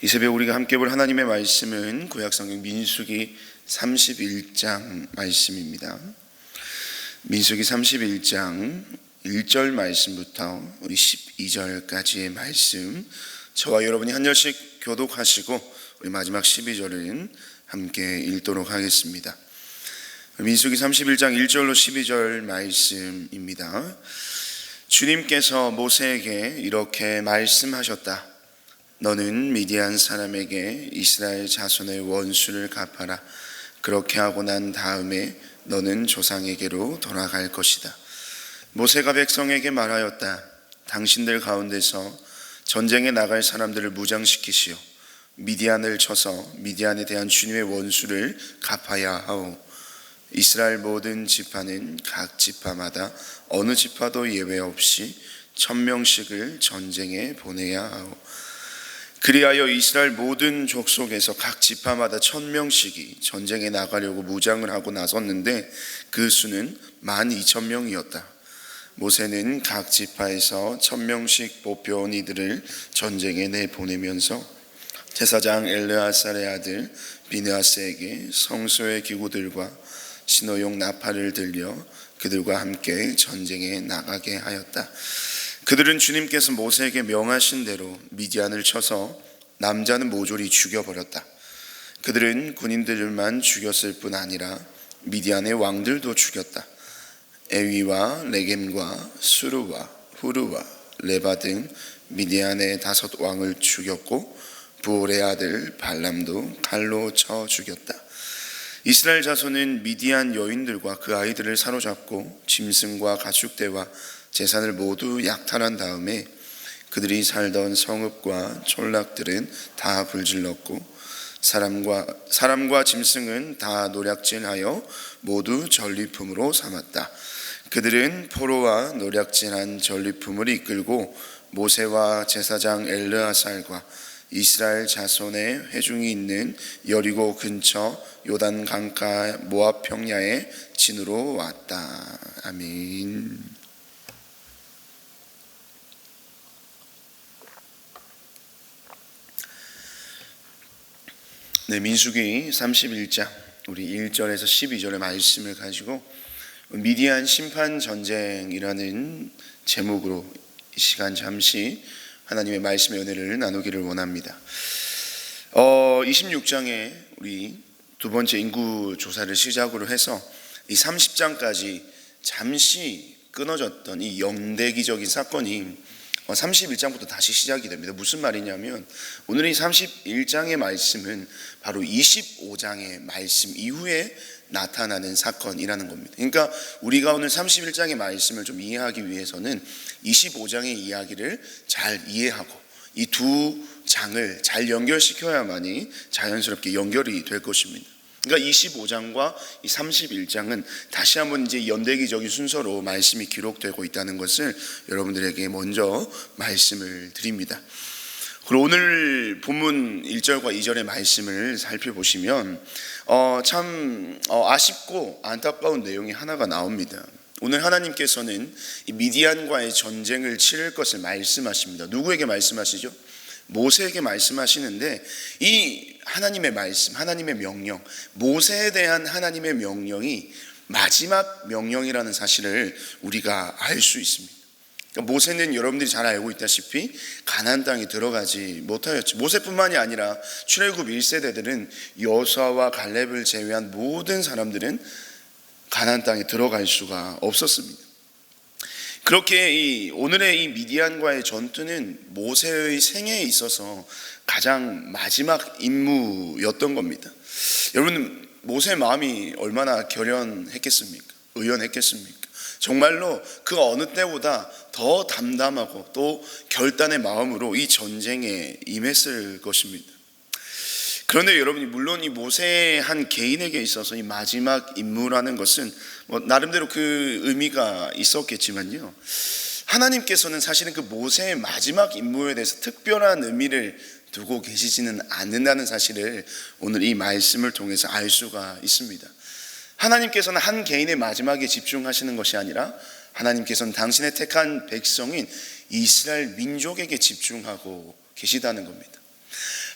이 새벽 우리가 함께 볼 하나님의 말씀은 구약성경 민수기 31장 말씀입니다. 민수기 31장 1절 말씀부터 우리 12절까지의 말씀, 저와 여러분이 한 절씩 교독하시고 우리 마지막 12절은 함께 읽도록 하겠습니다. 민수기 31장 1절로 12절 말씀입니다. 주님께서 모세에게 이렇게 말씀하셨다. 너는 미디안 사람에게 이스라엘 자손의 원수를 갚아라. 그렇게 하고 난 다음에 너는 조상에게로 돌아갈 것이다. 모세가 백성에게 말하였다. 당신들 가운데서 전쟁에 나갈 사람들을 무장시키시오. 미디안을 쳐서 미디안에 대한 주님의 원수를 갚아야 하오. 이스라엘 모든 지파는 각 지파마다 어느 지파도 예외 없이 1000명씩을 전쟁에 보내야 하오. 그리하여 이스라엘 모든 족속에서 각 지파마다 1000명씩이 전쟁에 나가려고 무장을 하고 나섰는데 그 수는 12,000명이었다. 모세는 각 지파에서 1000명씩 뽑혀온 이들을 전쟁에 내보내면서 제사장 엘르아살의 아들 비느하스에게 성소의 기구들과 신호용 나팔을 들려 그들과 함께 전쟁에 나가게 하였다. 그들은 주님께서 모세에게 명하신 대로 미디안을 쳐서 남자는 모조리 죽여버렸다. 그들은 군인들만 죽였을 뿐 아니라 미디안의 왕들도 죽였다. 에위와 레겜과 수르와 후르와 레바 등 미디안의 5 왕을 죽였고 부올의 아들 발람도 칼로 쳐 죽였다. 이스라엘 자손은 미디안 여인들과 그 아이들을 사로잡고 짐승과 가축대와 재산을 모두 약탈한 다음에 그들이 살던 성읍과 촌락들은 다 불질렀고 사람과 짐승은 다 노략질하여 모두 전리품으로 삼았다. 그들은 포로와 노략질한 전리품을 이끌고 모세와 제사장 엘르아살과 이스라엘 자손의 회중이 있는 여리고 근처 요단 강가 모압 평야의 진으로 왔다. 아멘. 네, 민수기 31장 우리 1절에서 12절의 말씀을 가지고 미디안 심판 전쟁이라는 제목으로 이 시간 잠시 하나님의 말씀의 은혜를 나누기를 원합니다. 26장에 우리 두 번째 인구 조사를 시작으로 해서 이 30장까지 잠시 끊어졌던 이 영대기적인 사건이 31장부터 다시 시작이 됩니다. 무슨 말이냐면 오늘 이 31장의 말씀은 바로 25장의 말씀 이후에 나타나는 사건이라는 겁니다. 그러니까 우리가 오늘 31장의 말씀을 좀 이해하기 위해서는 25장의 이야기를 잘 이해하고 이 두 장을 잘 연결시켜야만이 자연스럽게 연결이 될 것입니다. 그러니까 25장과 이 31장은 다시 한번 이제 연대기적인 순서로 말씀이 기록되고 있다는 것을 여러분들에게 먼저 말씀을 드립니다. 그리고 오늘 본문 1절과 2절의 말씀을 살펴보시면 참 아쉽고 안타까운 내용이 하나가 나옵니다. 오늘 하나님께서는 이 미디안과의 전쟁을 치를 것을 말씀하십니다. 누구에게 말씀하시죠? 모세에게 말씀하시는데 이 하나님의 말씀, 하나님의 명령, 모세에 대한 하나님의 명령이 마지막 명령이라는 사실을 우리가 알 수 있습니다. 그러니까 모세는 여러분들이 잘 알고 있다시피 가나안 땅에 들어가지 못하였죠. 모세뿐만이 아니라 출애굽 1세대들은 여호수아와 갈렙을 제외한 모든 사람들은 가나안 땅에 들어갈 수가 없었습니다. 그렇게 오늘의 이 미디안과의 전투는 모세의 생애에 있어서 가장 마지막 임무였던 겁니다. 여러분, 모세의 마음이 얼마나 결연했겠습니까? 의연했겠습니까? 정말로 그 어느 때보다 더 담담하고 또 결단의 마음으로 이 전쟁에 임했을 것입니다. 그런데 여러분이 물론 이 모세 한 개인에게 있어서 이 마지막 임무라는 것은 나름대로 그 의미가 있었겠지만요, 하나님께서는 사실은 그 모세의 마지막 임무에 대해서 특별한 의미를 두고 계시지는 않는다는 사실을 오늘 이 말씀을 통해서 알 수가 있습니다. 하나님께서는 한 개인의 마지막에 집중하시는 것이 아니라 하나님께서는 당신의 택한 백성인 이스라엘 민족에게 집중하고 계시다는 겁니다.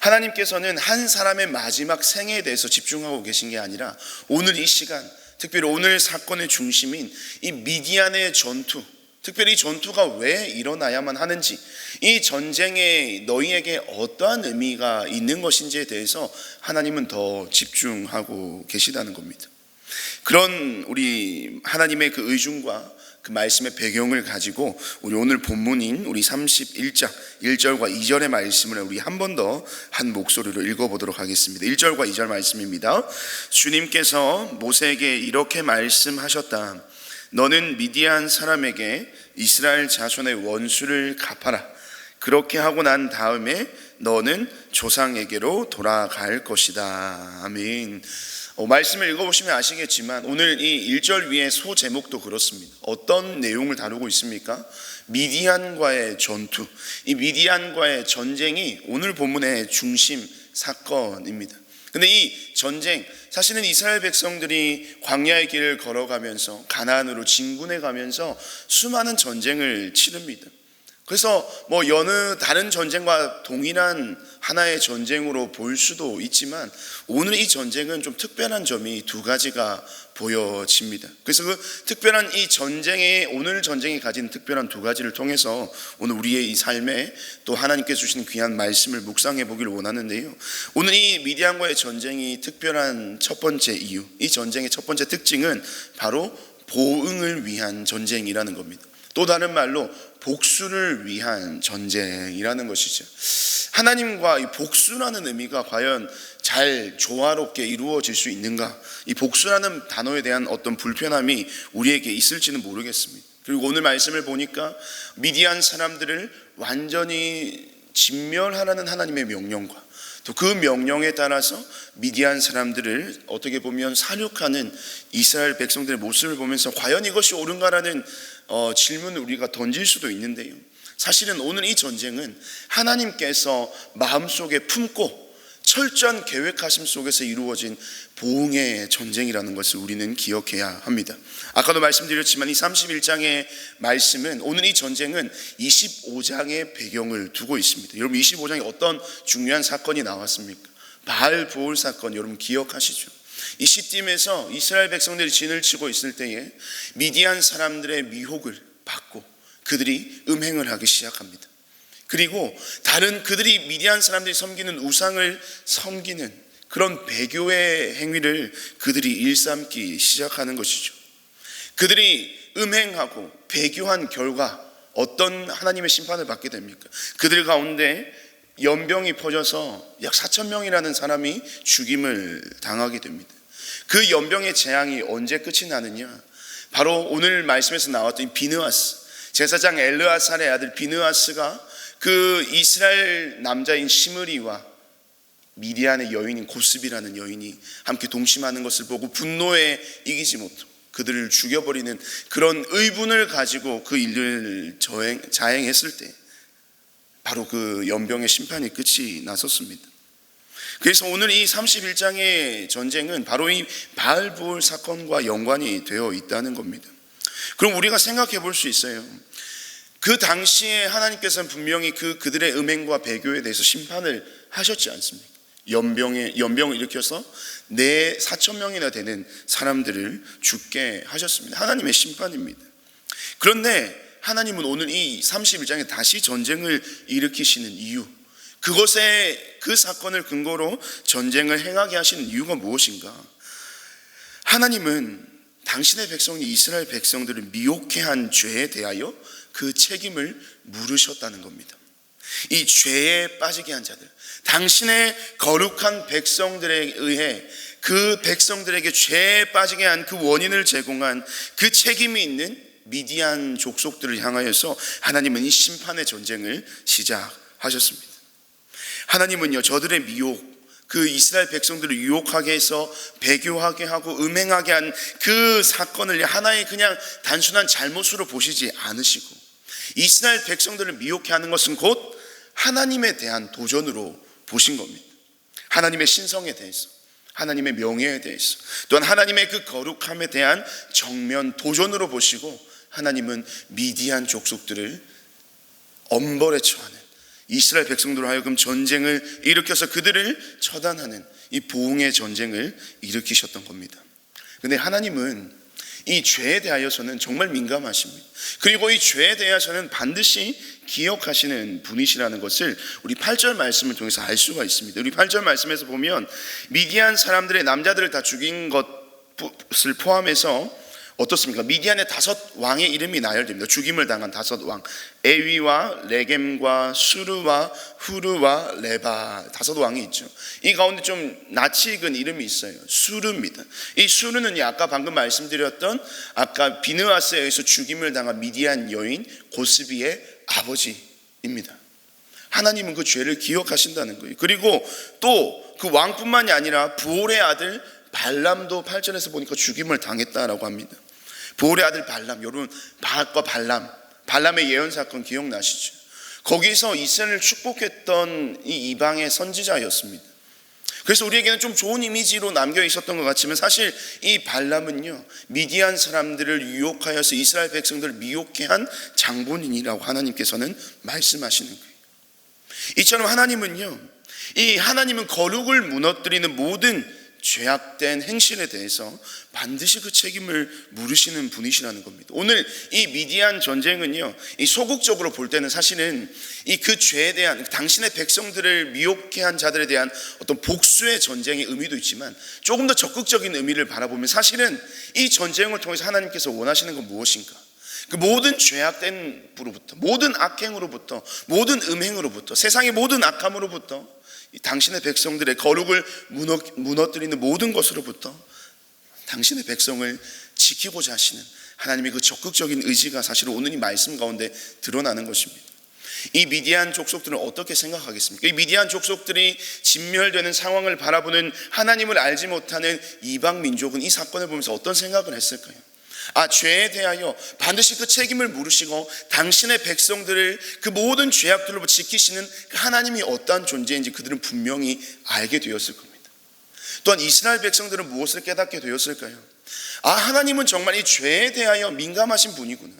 하나님께서는 한 사람의 마지막 생애에 대해서 집중하고 계신 게 아니라 오늘 이 시간, 특별히 오늘 사건의 중심인 이 미디안의 전투, 특별히 이 전투가 왜 일어나야만 하는지, 이 전쟁에 너희에게 어떠한 의미가 있는 것인지에 대해서 하나님은 더 집중하고 계시다는 겁니다. 그런 우리 하나님의 그 의중과 그 말씀의 배경을 가지고 우리 오늘 본문인 우리 31장 1절과 2절의 말씀을 우리 한 번 더 한 목소리로 읽어보도록 하겠습니다. 1절과 2절 말씀입니다. 주님께서 모세에게 이렇게 말씀하셨다. 너는 미디안 사람에게 이스라엘 자손의 원수를 갚아라. 그렇게 하고 난 다음에 너는 조상에게로 돌아갈 것이다. 아멘. 말씀을 읽어보시면 아시겠지만 오늘 이 1절 위에 소제목도 그렇습니다. 어떤 내용을 다루고 있습니까? 미디안과의 전투, 이 미디안과의 전쟁이 오늘 본문의 중심 사건입니다. 근데 이 전쟁, 사실은 이스라엘 백성들이 광야의 길을 걸어가면서 가나안으로 진군해 가면서 수많은 전쟁을 치릅니다. 그래서 여느 다른 전쟁과 동일한 하나의 전쟁으로 볼 수도 있지만 오늘 이 전쟁은 좀 특별한 점이 두 가지가 보여집니다. 그래서 그 특별한 이 전쟁에, 오늘 전쟁이 가진 특별한 두 가지를 통해서 오늘 우리의 이 삶에 또 하나님께서 주시는 귀한 말씀을 묵상해 보기를 원하는데요. 오늘 이 미디안과의 전쟁이 특별한 첫 번째 이유, 이 전쟁의 첫 번째 특징은 바로 보응을 위한 전쟁이라는 겁니다. 또 다른 말로 복수를 위한 전쟁이라는 것이죠. 하나님과 이 복수라는 의미가 과연 잘 조화롭게 이루어질 수 있는가? 이 복수라는 단어에 대한 어떤 불편함이 우리에게 있을지는 모르겠습니다. 그리고 오늘 말씀을 보니까 미디안 사람들을 완전히 진멸하라는 하나님의 명령과 또 그 명령에 따라서 미디안 사람들을 어떻게 보면 사륙하는 이스라엘 백성들의 모습을 보면서 과연 이것이 옳은가라는 질문을 우리가 던질 수도 있는데요. 사실은 오늘 이 전쟁은 하나님께서 마음속에 품고 철저한 계획하심 속에서 이루어진 보응의 전쟁이라는 것을 우리는 기억해야 합니다. 아까도 말씀드렸지만 이 31장의 말씀은 오늘 이 전쟁은 25장의 배경을 두고 있습니다. 여러분 25장에 어떤 중요한 사건이 나왔습니까? 바알 보올 사건 여러분 기억하시죠? 이 시딤에서 이스라엘 백성들이 진을 치고 있을 때에 미디안 사람들의 미혹을 받고 그들이 음행을 하기 시작합니다. 그리고 다른 그들이 미디안 사람들이 섬기는 우상을 섬기는 그런 배교의 행위를 그들이 일삼기 시작하는 것이죠. 그들이 음행하고 배교한 결과 어떤 하나님의 심판을 받게 됩니까? 그들 가운데 연병이 퍼져서 약 4,000명이라는 사람이 죽임을 당하게 됩니다. 그 연병의 재앙이 언제 끝이 나느냐? 바로 오늘 말씀에서 나왔던 비느하스, 제사장 엘르아살의 아들 비느하스가 그 이스라엘 남자인 시므리와 미디안의 여인인 고스비라는 여인이 함께 동침하는 것을 보고 분노에 이기지 못하고 그들을 죽여버리는 그런 의분을 가지고 그 일을 자행했을 때 바로 그 연병의 심판이 끝이 났었습니다. 그래서 오늘 이 31장의 전쟁은 바로 이 바알보올 사건과 연관이 되어 있다는 겁니다. 그럼 우리가 생각해 볼 수 있어요. 그 당시에 하나님께서는 분명히 그들의 음행과 배교에 대해서 심판을 하셨지 않습니까? 연병을 일으켜서 4,000명이나 되는 사람들을 죽게 하셨습니다. 하나님의 심판입니다. 그런데 하나님은 오늘 이 31장에 다시 전쟁을 일으키시는 이유, 그것에 그 사건을 근거로 전쟁을 행하게 하시는 이유가 무엇인가? 하나님은 당신의 백성이 이스라엘 백성들을 미혹해 한 죄에 대하여 그 책임을 물으셨다는 겁니다. 이 죄에 빠지게 한 자들, 당신의 거룩한 백성들에 의해 그 백성들에게 죄에 빠지게 한 그 원인을 제공한 그 책임이 있는 미디안 족속들을 향하여서 하나님은 이 심판의 전쟁을 시작하셨습니다. 하나님은요, 저들의 미혹, 그 이스라엘 백성들을 유혹하게 해서 배교하게 하고 음행하게 한 그 사건을 하나의 그냥 단순한 잘못으로 보시지 않으시고 이스라엘 백성들을 미혹해 하는 것은 곧 하나님에 대한 도전으로 보신 겁니다. 하나님의 신성에 대해서, 하나님의 명예에 대해서, 또한 하나님의 그 거룩함에 대한 정면 도전으로 보시고 하나님은 미디안 족속들을 엄벌에 처하는 이스라엘 백성들로 하여금 전쟁을 일으켜서 그들을 처단하는 이 보응의 전쟁을 일으키셨던 겁니다. 그런데 하나님은 이 죄에 대하여서는 정말 민감하십니다. 그리고 이 죄에 대해서는 반드시 기억하시는 분이시라는 것을 우리 8절 말씀을 통해서 알 수가 있습니다. 우리 8절 말씀에서 보면 미디안 사람들의 남자들을 다 죽인 것을 포함해서 어떻습니까? 미디안의 5왕의 이름이 나열됩니다. 죽임을 당한 5왕, 에위와 레겜과 수르와 후르와 레바, 5왕이 있죠. 이 가운데 좀 낯이 익은 이름이 있어요. 수르입니다. 이 수르는 아까 방금 말씀드렸던 아까 비느하스에 의해서 죽임을 당한 미디안 여인 고스비의 아버지입니다. 하나님은 그 죄를 기억하신다는 거예요. 그리고 또 그 왕뿐만이 아니라 부올의 아들 발람도 8절에서 보니까 죽임을 당했다라고 합니다. 부올의 아들 발람, 여러분 바락과 발람의 예언 사건 기억나시죠? 거기서 이스라엘을 축복했던 이 이방의 선지자였습니다. 그래서 우리에게는 좀 좋은 이미지로 남겨 있었던 것 같지만 사실 이 발람은요, 미디안 사람들을 유혹하여서 이스라엘 백성들을 미혹해 한 장본인이라고 하나님께서는 말씀하시는 거예요. 이처럼 하나님은 거룩을 무너뜨리는 모든 죄악된 행실에 대해서 반드시 그 책임을 물으시는 분이시라는 겁니다. 오늘 이 미디안 전쟁은요, 이 소극적으로 볼 때는 사실은 이 그 죄에 대한, 당신의 백성들을 미혹해 한 자들에 대한 어떤 복수의 전쟁의 의미도 있지만 조금 더 적극적인 의미를 바라보면 사실은 이 전쟁을 통해서 하나님께서 원하시는 건 무엇인가? 그 모든 죄악됨으로부터, 모든 악행으로부터, 모든 음행으로부터, 세상의 모든 악함으로부터, 당신의 백성들의 거룩을 무너뜨리는 모든 것으로부터 당신의 백성을 지키고자 하시는 하나님의 그 적극적인 의지가 사실 오늘 이 말씀 가운데 드러나는 것입니다. 이 미디안 족속들은 어떻게 생각하겠습니까? 이 미디안 족속들이 진멸되는 상황을 바라보는 하나님을 알지 못하는 이방 민족은 이 사건을 보면서 어떤 생각을 했을까요? 죄에 대하여 반드시 그 책임을 물으시고 당신의 백성들을 그 모든 죄악들로부터 지키시는 그 하나님이 어떠한 존재인지 그들은 분명히 알게 되었을 겁니다. 또한 이스라엘 백성들은 무엇을 깨닫게 되었을까요? 하나님은 정말 이 죄에 대하여 민감하신 분이구나.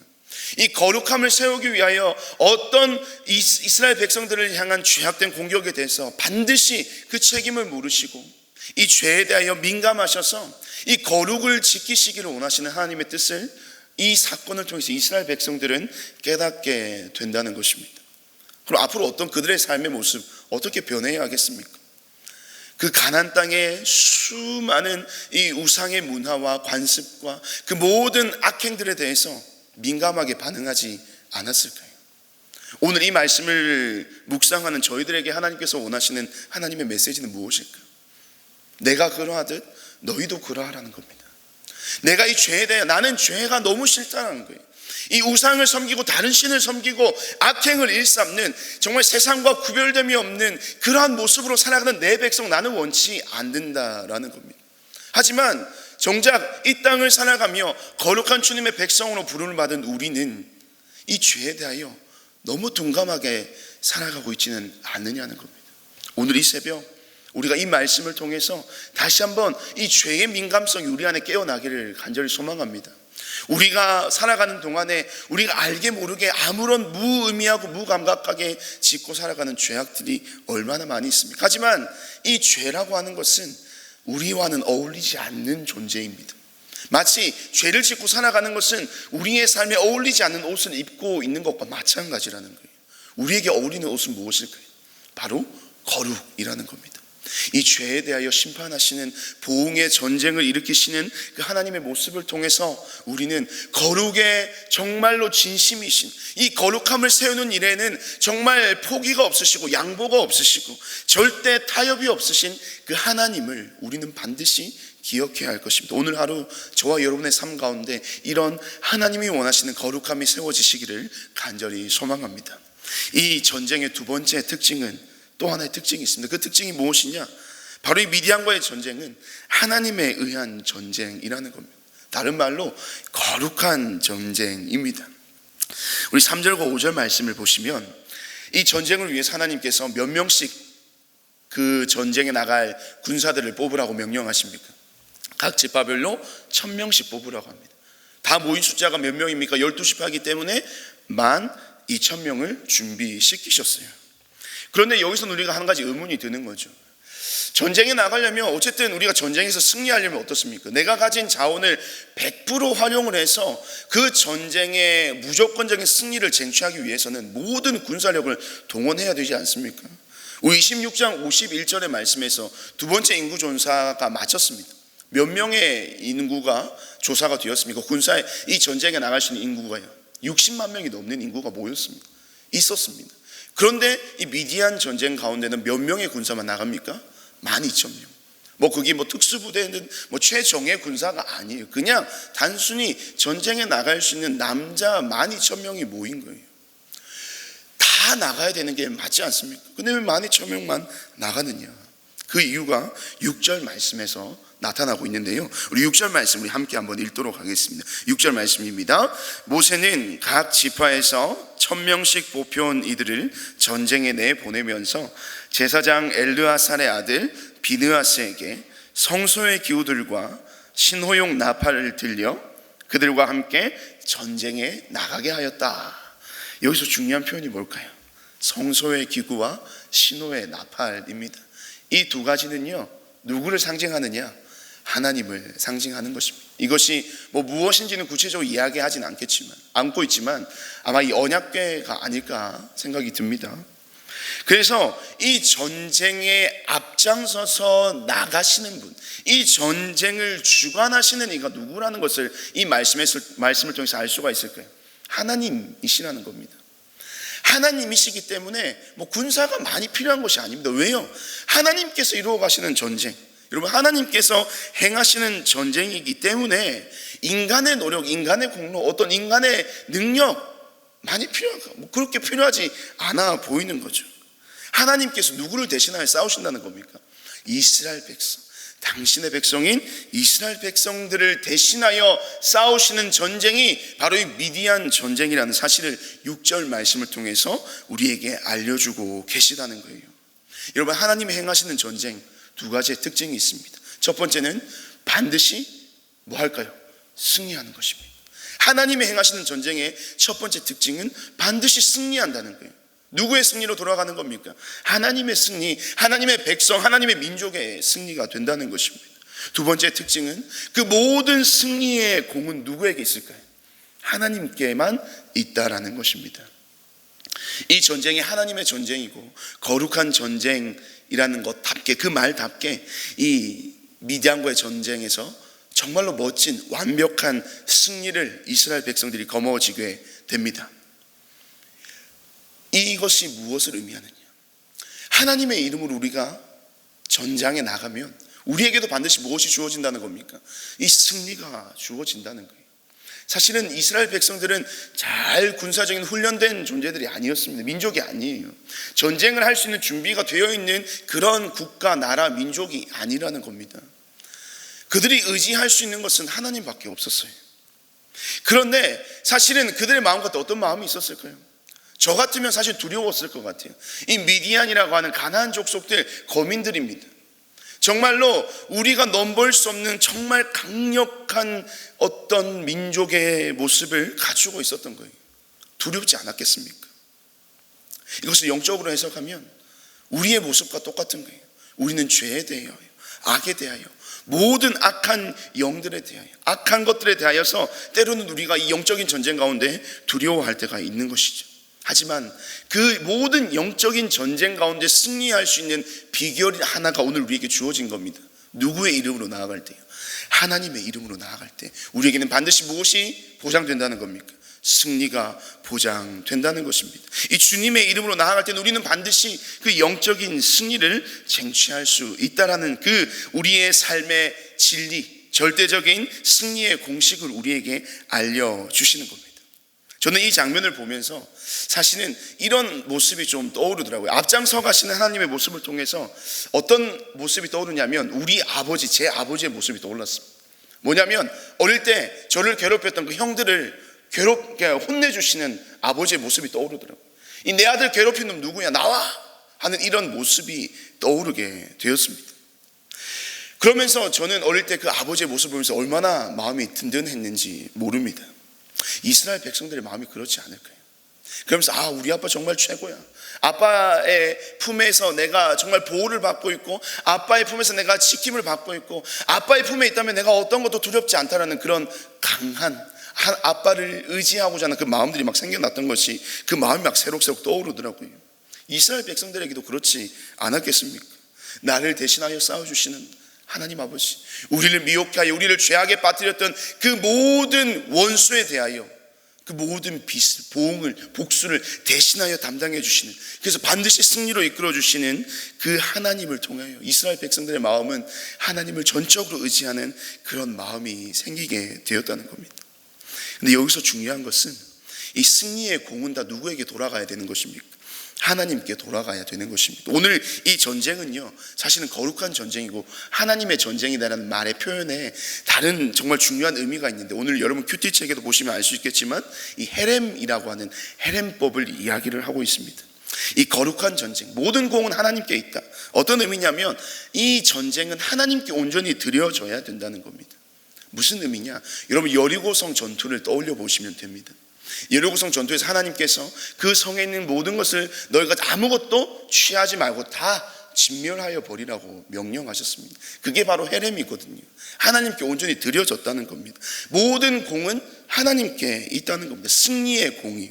이 거룩함을 세우기 위하여 어떤 이스라엘 백성들을 향한 죄악된 공격에 대해서 반드시 그 책임을 물으시고 이 죄에 대하여 민감하셔서 이 거룩을 지키시기를 원하시는 하나님의 뜻을 이 사건을 통해서 이스라엘 백성들은 깨닫게 된다는 것입니다. 그럼 앞으로 어떤 그들의 삶의 모습 어떻게 변해야 하겠습니까? 그 가나안 땅의 수많은 이 우상의 문화와 관습과 그 모든 악행들에 대해서 민감하게 반응하지 않았을까요? 오늘 이 말씀을 묵상하는 저희들에게 하나님께서 원하시는 하나님의 메시지는 무엇일까요? 내가 그러하듯 너희도 그러하라는 겁니다. 내가 이 죄에 대해 나는 죄가 너무 싫다는 거예요. 이 우상을 섬기고 다른 신을 섬기고 악행을 일삼는 정말 세상과 구별됨이 없는 그러한 모습으로 살아가는 내 백성 나는 원치 않는다라는 겁니다. 하지만 정작 이 땅을 살아가며 거룩한 주님의 백성으로 부름을 받은 우리는 이 죄에 대하여 너무 둔감하게 살아가고 있지는 않느냐는 겁니다. 오늘 이 새벽 우리가 이 말씀을 통해서 다시 한번 이 죄의 민감성이 우리 안에 깨어나기를 간절히 소망합니다. 우리가 살아가는 동안에 우리가 알게 모르게 아무런 무의미하고 무감각하게 짓고 살아가는 죄악들이 얼마나 많이 있습니까? 하지만 이 죄라고 하는 것은 우리와는 어울리지 않는 존재입니다. 마치 죄를 짓고 살아가는 것은 우리의 삶에 어울리지 않는 옷을 입고 있는 것과 마찬가지라는 거예요. 우리에게 어울리는 옷은 무엇일까요? 바로 거룩이라는 겁니다. 이 죄에 대하여 심판하시는 보응의 전쟁을 일으키시는 그 하나님의 모습을 통해서 우리는 거룩에 정말로 진심이신 이 거룩함을 세우는 일에는 정말 포기가 없으시고 양보가 없으시고 절대 타협이 없으신 그 하나님을 우리는 반드시 기억해야 할 것입니다. 오늘 하루 저와 여러분의 삶 가운데 이런 하나님이 원하시는 거룩함이 세워지시기를 간절히 소망합니다. 이 전쟁의 두 번째 특징은 또 하나의 특징이 있습니다. 그 특징이 무엇이냐? 바로 이 미디안과의 전쟁은 하나님에 의한 전쟁이라는 겁니다. 다른 말로 거룩한 전쟁입니다. 우리 3절과 5절 말씀을 보시면 이 전쟁을 위해서 하나님께서 몇 명씩 그 전쟁에 나갈 군사들을 뽑으라고 명령하십니까? 각 집파별로 1000명씩 뽑으라고 합니다. 다 모인 숫자가 몇 명입니까? 12지파이기 때문에 12,000명을 준비시키셨어요. 그런데 여기서 우리가 한 가지 의문이 드는 거죠. 전쟁에 나가려면 어쨌든 우리가 전쟁에서 승리하려면 어떻습니까? 내가 가진 자원을 100% 활용을 해서 그 전쟁의 무조건적인 승리를 쟁취하기 위해서는 모든 군사력을 동원해야 되지 않습니까? 우리 26장 51절의 말씀에서 두 번째 인구 조사가 마쳤습니다. 몇 명의 인구가 조사가 되었습니까? 군사에 이 전쟁에 나갈 수 있는 인구가요 60만 명이 넘는 인구가 모였습니다. 있었습니다. 그런데 이 미디안 전쟁 가운데는 몇 명의 군사만 나갑니까? 12,000명. 그게 특수부대는 최정예 군사가 아니에요. 그냥 단순히 전쟁에 나갈 수 있는 남자 12,000명이 모인 거예요. 다 나가야 되는 게 맞지 않습니까? 근데 왜 12,000명만 나가느냐? 그 이유가 6절 말씀에서 나타나고 있는데요. 우리 6절 말씀 우리 함께 한번 읽도록 하겠습니다. 6절 말씀입니다. 모세는 각 지파에서 1,000명씩 뽑혀온 이들을 전쟁에 내보내면서 제사장 엘르아살의 아들 비느하스에게 성소의 기후들과 신호용 나팔을 들려 그들과 함께 전쟁에 나가게 하였다. 여기서 중요한 표현이 뭘까요? 성소의 기구와 신호의 나팔입니다. 이 두 가지는요 누구를 상징하느냐? 하나님을 상징하는 것입니다. 이것이 무엇인지는 구체적으로 이야기하진 않고 있지만 아마 이 언약궤가 아닐까 생각이 듭니다. 그래서 이 전쟁에 앞장서서 나가시는 분, 이 전쟁을 주관하시는 이가 누구라는 것을 이 말씀을 통해서 알 수가 있을까요? 하나님이시라는 겁니다. 하나님이시기 때문에 군사가 많이 필요한 것이 아닙니다. 왜요? 하나님께서 이루어 가시는 전쟁, 여러분 하나님께서 행하시는 전쟁이기 때문에 인간의 노력, 인간의 공로, 어떤 인간의 능력 많이 그렇게 필요하지 않아 보이는 거죠. 하나님께서 누구를 대신하여 싸우신다는 겁니까? 이스라엘 백성, 당신의 백성인 이스라엘 백성들을 대신하여 싸우시는 전쟁이 바로 이 미디안 전쟁이라는 사실을 6절 말씀을 통해서 우리에게 알려주고 계시다는 거예요. 여러분 하나님이 행하시는 전쟁 두 가지의 특징이 있습니다. 첫 번째는 반드시 할까요? 승리하는 것입니다. 하나님이 행하시는 전쟁의 첫 번째 특징은 반드시 승리한다는 거예요. 누구의 승리로 돌아가는 겁니까? 하나님의 승리, 하나님의 백성, 하나님의 민족의 승리가 된다는 것입니다. 두 번째 특징은 그 모든 승리의 공은 누구에게 있을까요? 하나님께만 있다라는 것입니다. 이 전쟁이 하나님의 전쟁이고 거룩한 전쟁이라는 것답게, 그 말답게 이 미디안과의 전쟁에서 정말로 멋진 완벽한 승리를 이스라엘 백성들이 거머쥐게 됩니다. 이것이 무엇을 의미하느냐? 하나님의 이름으로 우리가 전장에 나가면 우리에게도 반드시 무엇이 주어진다는 겁니까? 이 승리가 주어진다는 거예요. 사실은 이스라엘 백성들은 잘 군사적인 훈련된 존재들이 아니었습니다. 민족이 아니에요. 전쟁을 할 수 있는 준비가 되어 있는 그런 국가, 나라, 민족이 아니라는 겁니다. 그들이 의지할 수 있는 것은 하나님밖에 없었어요. 그런데 사실은 그들의 마음 같은 어떤 마음이 있었을까요? 저 같으면 사실 두려웠을 것 같아요. 이 미디안이라고 하는 가나안 족속들, 거민들입니다. 정말로 우리가 넘볼 수 없는 정말 강력한 어떤 민족의 모습을 가지고 있었던 거예요. 두렵지 않았겠습니까? 이것을 영적으로 해석하면 우리의 모습과 똑같은 거예요. 우리는 죄에 대하여, 악에 대하여, 모든 악한 영들에 대하여, 악한 것들에 대하여서 때로는 우리가 이 영적인 전쟁 가운데 두려워할 때가 있는 것이죠. 하지만 그 모든 영적인 전쟁 가운데 승리할 수 있는 비결이 하나가 오늘 우리에게 주어진 겁니다. 누구의 이름으로 나아갈 때요? 하나님의 이름으로 나아갈 때 우리에게는 반드시 무엇이 보장된다는 겁니까? 승리가 보장된다는 것입니다. 이 주님의 이름으로 나아갈 때는 우리는 반드시 그 영적인 승리를 쟁취할 수 있다라는 그 우리의 삶의 진리, 절대적인 승리의 공식을 우리에게 알려주시는 겁니다. 저는 이 장면을 보면서 사실은 이런 모습이 좀 떠오르더라고요. 앞장서 가시는 하나님의 모습을 통해서 어떤 모습이 떠오르냐면 우리 아버지, 제 아버지의 모습이 떠올랐습니다. 뭐냐면 어릴 때 저를 괴롭혔던 그 형들을 혼내주시는 아버지의 모습이 떠오르더라고요. 이 내 아들 괴롭힌 놈 누구야? 나와! 하는 이런 모습이 떠오르게 되었습니다. 그러면서 저는 어릴 때 그 아버지의 모습을 보면서 얼마나 마음이 든든했는지 모릅니다. 이스라엘 백성들의 마음이 그렇지 않을까요? 그러면서 우리 아빠 정말 최고야. 아빠의 품에서 내가 정말 보호를 받고 있고, 아빠의 품에서 내가 지킴을 받고 있고, 아빠의 품에 있다면 내가 어떤 것도 두렵지 않다라는 그런 강한 아빠를 의지하고자 하는 그 마음들이 막 생겨났던 것이, 그 마음이 막 새록새록 떠오르더라고요. 이스라엘 백성들에게도 그렇지 않았겠습니까? 나를 대신하여 싸워주시는 하나님 아버지, 우리를 미혹해 하여 우리를 죄악에 빠뜨렸던 그 모든 원수에 대하여 그 모든 빚, 보응을, 복수를 대신하여 담당해 주시는, 그래서 반드시 승리로 이끌어 주시는 그 하나님을 통하여 이스라엘 백성들의 마음은 하나님을 전적으로 의지하는 그런 마음이 생기게 되었다는 겁니다. 근데 여기서 중요한 것은 이 승리의 공은 다 누구에게 돌아가야 되는 것입니까? 하나님께 돌아가야 되는 것입니다. 오늘 이 전쟁은요, 사실은 거룩한 전쟁이고 하나님의 전쟁이다라는 말의 표현에 다른 정말 중요한 의미가 있는데, 오늘 여러분 큐티 책에도 보시면 알 수 있겠지만 이 헤렘이라고 하는 헤렘법을 이야기를 하고 있습니다. 이 거룩한 전쟁, 모든 공은 하나님께 있다. 어떤 의미냐면 이 전쟁은 하나님께 온전히 드려져야 된다는 겁니다. 무슨 의미냐? 여러분 여리고성 전투를 떠올려 보시면 됩니다. 여리고성 전투에서 하나님께서 그 성에 있는 모든 것을 너희가 아무것도 취하지 말고 다 진멸하여 버리라고 명령하셨습니다. 그게 바로 헤렘이거든요. 하나님께 온전히 드려졌다는 겁니다. 모든 공은 하나님께 있다는 겁니다. 승리의 공이요.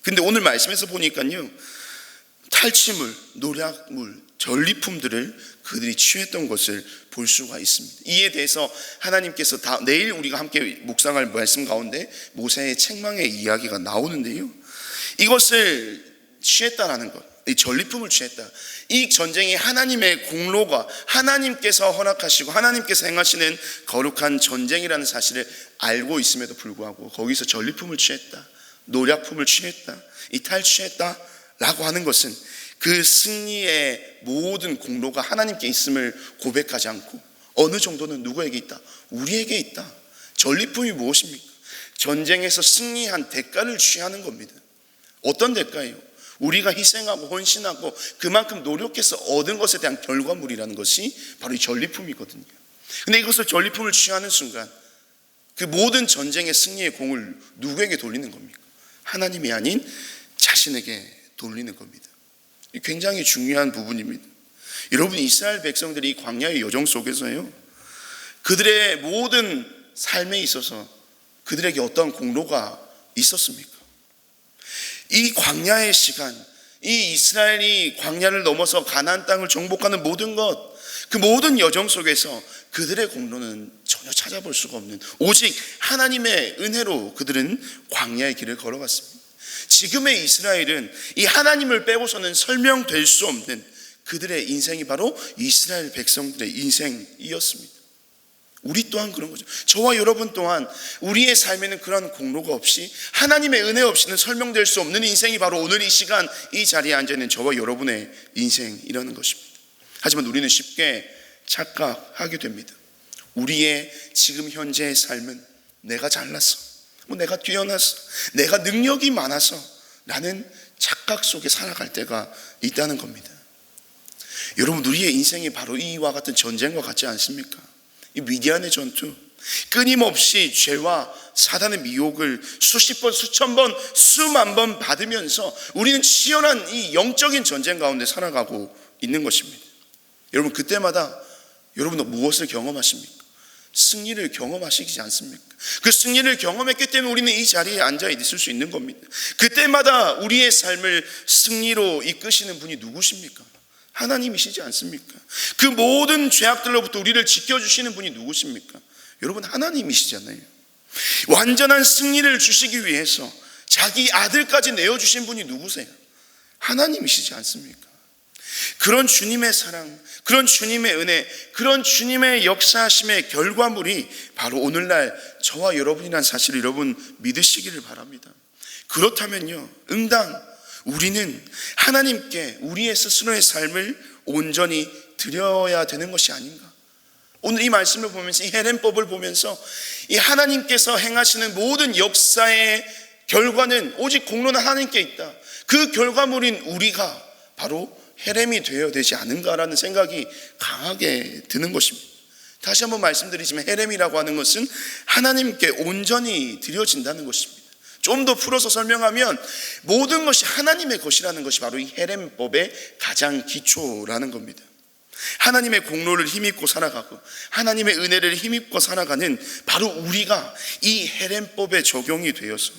근데 오늘 말씀에서 보니까요, 탈취물, 노략물, 전리품들을 그들이 취했던 것을 볼 수가 있습니다. 이에 대해서 하나님께서 내일 우리가 함께 묵상할 말씀 가운데 모세의 책망의 이야기가 나오는데요, 이것을 취했다라는 것, 이 전리품을 취했다, 이 전쟁이 하나님의 공로가, 하나님께서 허락하시고 하나님께서 행하시는 거룩한 전쟁이라는 사실을 알고 있음에도 불구하고 거기서 전리품을 취했다, 노략품을 취했다, 탈취했다 라고 하는 것은 그 승리의 모든 공로가 하나님께 있음을 고백하지 않고 어느 정도는 누구에게 있다? 우리에게 있다. 전리품이 무엇입니까? 전쟁에서 승리한 대가를 취하는 겁니다. 어떤 대가예요? 우리가 희생하고 헌신하고 그만큼 노력해서 얻은 것에 대한 결과물이라는 것이 바로 이 전리품이거든요. 근데 이것을 전리품을 취하는 순간 그 모든 전쟁의 승리의 공을 누구에게 돌리는 겁니까? 하나님이 아닌 자신에게 돌리는 겁니다. 굉장히 중요한 부분입니다. 여러분, 이스라엘 백성들이 이 광야의 여정 속에서요, 그들의 모든 삶에 있어서 그들에게 어떤 공로가 있었습니까? 이 광야의 시간, 이 이스라엘이 광야를 넘어서 가나안 땅을 정복하는 모든 것, 그 모든 여정 속에서 그들의 공로는 전혀 찾아볼 수가 없는, 오직 하나님의 은혜로 그들은 광야의 길을 걸어갔습니다. 지금의 이스라엘은 이 하나님을 빼고서는 설명될 수 없는 그들의 인생이 바로 이스라엘 백성들의 인생이었습니다. 우리 또한 그런 거죠. 저와 여러분 또한 우리의 삶에는 그런 공로가 없이, 하나님의 은혜 없이는 설명될 수 없는 인생이 바로 오늘 이 시간 이 자리에 앉아있는 저와 여러분의 인생이라는 것입니다. 하지만 우리는 쉽게 착각하게 됩니다. 우리의 지금 현재의 삶은 내가 잘났어, 내가 뛰어났어, 내가 능력이 많아서 라는 착각 속에 살아갈 때가 있다는 겁니다. 여러분, 우리의 인생이 바로 이와 같은 전쟁과 같지 않습니까? 이 미디안의 전투, 끊임없이 죄와 사단의 미혹을 수십 번, 수천 번, 수만 번 받으면서 우리는 치열한 이 영적인 전쟁 가운데 살아가고 있는 것입니다. 여러분, 그때마다 여러분은 무엇을 경험하십니까? 승리를 경험하시지 않습니까? 그 승리를 경험했기 때문에 우리는 이 자리에 앉아 있을 수 있는 겁니다. 그때마다 우리의 삶을 승리로 이끄시는 분이 누구십니까? 하나님이시지 않습니까? 그 모든 죄악들로부터 우리를 지켜주시는 분이 누구십니까? 여러분, 하나님이시잖아요. 완전한 승리를 주시기 위해서 자기 아들까지 내어주신 분이 누구세요? 하나님이시지 않습니까? 그런 주님의 사랑, 그런 주님의 은혜, 그런 주님의 역사하심의 결과물이 바로 오늘날 저와 여러분이란 사실을 여러분 믿으시기를 바랍니다. 그렇다면요, 응당 우리는 하나님께 우리의 스스로의 삶을 온전히 드려야 되는 것이 아닌가? 오늘 이 말씀을 보면서, 이 헤렘법을 보면서 이 하나님께서 행하시는 모든 역사의 결과는 오직 공로는 하나님께 있다. 그 결과물인 우리가 바로 헤렘이 되어야 되지 않은가라는 생각이 강하게 드는 것입니다. 다시 한번 말씀드리지만 헤렘이라고 하는 것은 하나님께 온전히 드려진다는 것입니다. 좀 더 풀어서 설명하면 모든 것이 하나님의 것이라는 것이 바로 이 헤렘법의 가장 기초라는 겁니다. 하나님의 공로를 힘입고 살아가고 하나님의 은혜를 힘입고 살아가는 바로 우리가 이 헤렘법에 적용이 되어서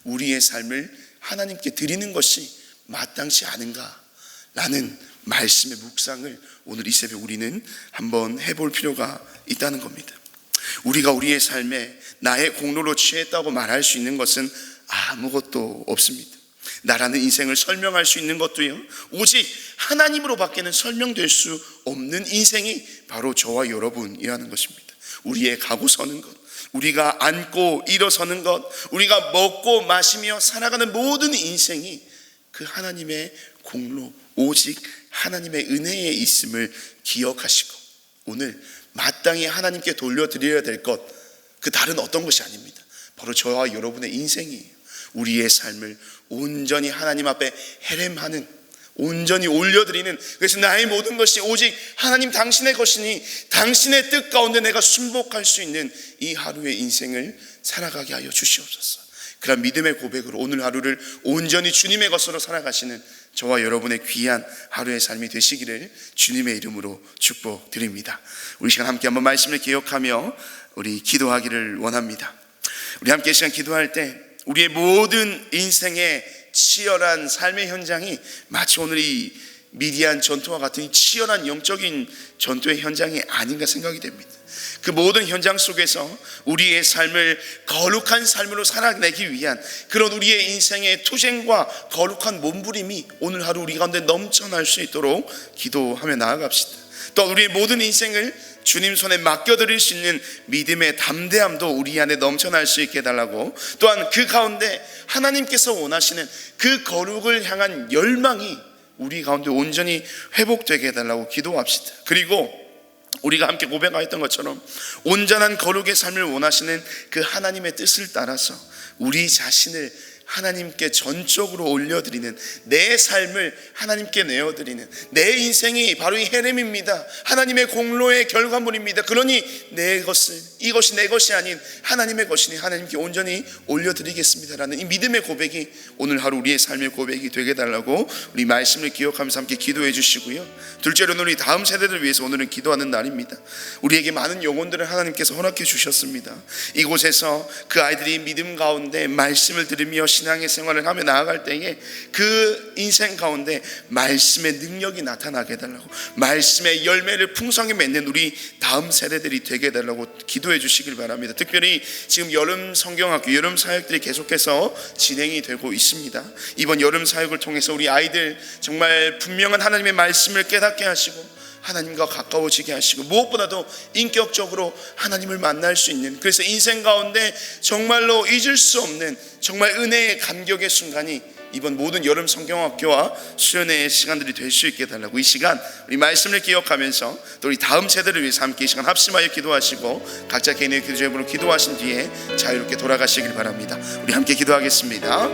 우리의 삶을 하나님께 드리는 것이 마땅치 않은가라는 말씀의 묵상을 오늘 이 새벽 우리는 한번 해볼 필요가 있다는 겁니다. 우리가 우리의 삶에 나의 공로로 취했다고 말할 수 있는 것은 아무것도 없습니다. 나라는 인생을 설명할 수 있는 것도요, 오직 하나님으로 밖에는 설명될 수 없는 인생이 바로 저와 여러분이라는 것입니다. 우리의 가고 서는 것, 우리가 앉고 일어서는 것, 우리가 먹고 마시며 살아가는 모든 인생이 그 하나님의 공로, 오직 하나님의 은혜에 있음을 기억하시고 오늘 마땅히 하나님께 돌려드려야 될 것, 그 다른 어떤 것이 아닙니다. 바로 저와 여러분의 인생이에요. 우리의 삶을 온전히 하나님 앞에 헤렘하는, 온전히 올려드리는, 그래서 나의 모든 것이 오직 하나님 당신의 것이니 당신의 뜻 가운데 내가 순복할 수 있는 이 하루의 인생을 살아가게 하여 주시옵소서. 그런 믿음의 고백으로 오늘 하루를 온전히 주님의 것으로 살아가시는 저와 여러분의 귀한 하루의 삶이 되시기를 주님의 이름으로 축복드립니다. 우리 시간 함께 한번 말씀을 기억하며 우리 기도하기를 원합니다. 우리 함께 시간 기도할 때 우리의 모든 인생의 치열한 삶의 현장이 마치 오늘 이 미디안 전투와 같은 치열한 영적인 전투의 현장이 아닌가 생각이 됩니다. 그 모든 현장 속에서 우리의 삶을 거룩한 삶으로 살아내기 위한 그런 우리의 인생의 투쟁과 거룩한 몸부림이 오늘 하루 우리 가운데 넘쳐날 수 있도록 기도하며 나아갑시다. 또 우리의 모든 인생을 주님 손에 맡겨드릴 수 있는 믿음의 담대함도 우리 안에 넘쳐날 수 있게 해달라고, 또한 그 가운데 하나님께서 원하시는 그 거룩을 향한 열망이 우리 가운데 온전히 회복되게 해달라고 기도합시다. 그리고 우리가 함께 고백하였던 것처럼 온전한 거룩의 삶을 원하시는 그 하나님의 뜻을 따라서 우리 자신을 하나님께 전적으로 올려드리는, 내 삶을 하나님께 내어드리는, 내 인생이 바로 이 헤렘입니다. 하나님의 공로의 결과물입니다. 그러니 내 것은, 이것이 내 것이 아닌 하나님의 것이니 하나님께 온전히 올려드리겠습니다라는 이 믿음의 고백이 오늘 하루 우리의 삶의 고백이 되게 해달라고 우리 말씀을 기억하면서 함께 기도해 주시고요. 둘째로는 우리 다음 세대를 위해서 오늘은 기도하는 날입니다. 우리에게 많은 영혼들을 하나님께서 허락해 주셨습니다. 이곳에서 그 아이들이 믿음 가운데 말씀을 들으며 신앙의 생활을 하며 나아갈 때에 그 인생 가운데 말씀의 능력이 나타나게 해달라고, 말씀의 열매를 풍성히 맺는 우리 다음 세대들이 되게 해달라고 기도해 주시길 바랍니다. 특별히 지금 여름 성경학교, 여름 사역들이 계속해서 진행이 되고 있습니다. 이번 여름 사역을 통해서 우리 아이들 정말 분명한 하나님의 말씀을 깨닫게 하시고 하나님과 가까워지게 하시고 무엇보다도 인격적으로 하나님을 만날 수 있는, 그래서 인생 가운데 정말로 잊을 수 없는 정말 은혜의 감격의 순간이 이번 모든 여름 성경학교와 수련회의 시간들이 될 수 있게 해달라고, 이 시간 우리 말씀을 기억하면서 또 우리 다음 세대를 위해서 함께 이 시간 합심하여 기도하시고 각자 개인의 기도 제목으로 기도하신 뒤에 자유롭게 돌아가시길 바랍니다. 우리 함께 기도하겠습니다.